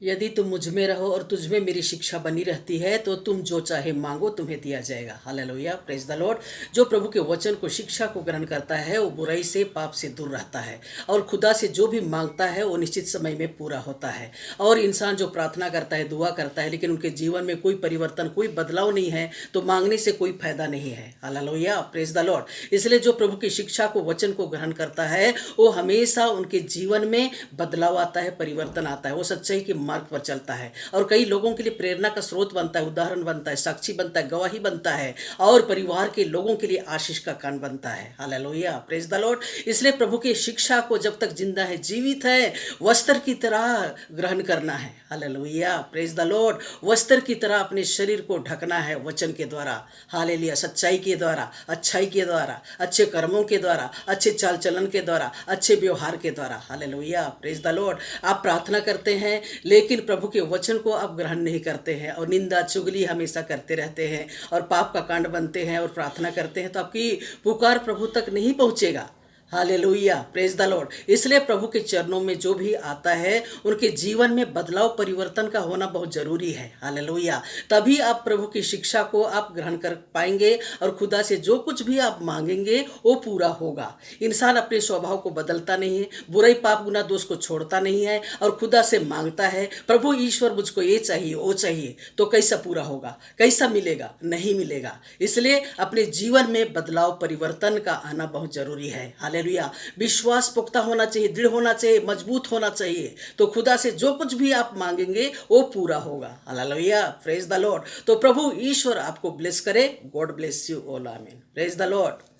यदि तुम मुझ में रहो और तुझ में मेरी शिक्षा बनी रहती है तो तुम जो चाहे मांगो तुम्हें दिया जाएगा। Hallelujah, praise the Lord. जो प्रभु के वचन को, शिक्षा को ग्रहण करता है वो बुराई से, पाप से दूर रहता है और खुदा से जो भी मांगता है वो निश्चित समय में पूरा होता है। और इंसान जो प्रार्थना करता है, दुआ करता है, लेकिन उनके जीवन में कोई परिवर्तन, कोई बदलाव नहीं है, तो मांगने से कोई फायदा नहीं है। Hallelujah, praise the Lord. इसलिए जो प्रभु की शिक्षा को, वचन को ग्रहण करता है वो हमेशा उनके जीवन में बदलाव आता है, परिवर्तन आता है। वो सच्चाई के मार्ग पर चलता है और कई लोगों के लिए प्रेरणा का स्रोत बनता है, उदाहरण बनता है, साक्षी बनता है, गवाही बनता है और परिवार के लोगों के लिए आशीष का कारण बनता है। Hallelujah, praise the Lord. इसलिए प्रभु की शिक्षा को जब तक जिंदा है, जीवित है, वस्त्र की तरह ग्रहण करना है। Hallelujah, praise the Lord. वस्त्र की तरह अपने शरीर को ढकना है वचन के द्वारा। हालेलुया, सच्चाई के द्वारा, अच्छाई के द्वारा, अच्छे कर्मों के द्वारा, अच्छे चाल चलन के द्वारा, अच्छे व्यवहार के द्वारा। Hallelujah, praise the Lord. आप प्रार्थना करते हैं लेकिन प्रभु के वचन को आप ग्रहण नहीं करते हैं और निंदा चुगली हमेशा करते रहते हैं और पाप का कांड बनते हैं और प्रार्थना करते हैं, तो आपकी पुकार प्रभु तक नहीं पहुंचेगा। Hallelujah, praise the Lord. इसलिए प्रभु के चरणों में जो भी आता है उनके जीवन में बदलाव, परिवर्तन का होना बहुत जरूरी है। हालेलुया, तभी आप प्रभु की शिक्षा को आप ग्रहण कर पाएंगे और खुदा से जो कुछ भी आप मांगेंगे वो पूरा होगा। इंसान अपने स्वभाव को बदलता नहीं है, बुराई, पाप, गुनाह, दोष को छोड़ता नहीं है और खुदा से मांगता है, प्रभु ईश्वर मुझको ये चाहिए, वो चाहिए, तो कैसा पूरा होगा, कैसा मिलेगा? नहीं मिलेगा। इसलिए अपने जीवन में बदलाव, परिवर्तन का आना बहुत जरूरी है। हालेलुया, विश्वास पुख्ता होना चाहिए, दृढ़ होना चाहिए, मजबूत होना चाहिए, तो खुदा से जो कुछ भी आप मांगेंगे वो पूरा होगा। Hallelujah, praise the Lord. तो प्रभु ईश्वर आपको ब्लेस करे। गॉड ब्लेस यू ऑल, आमीन। Praise the Lord.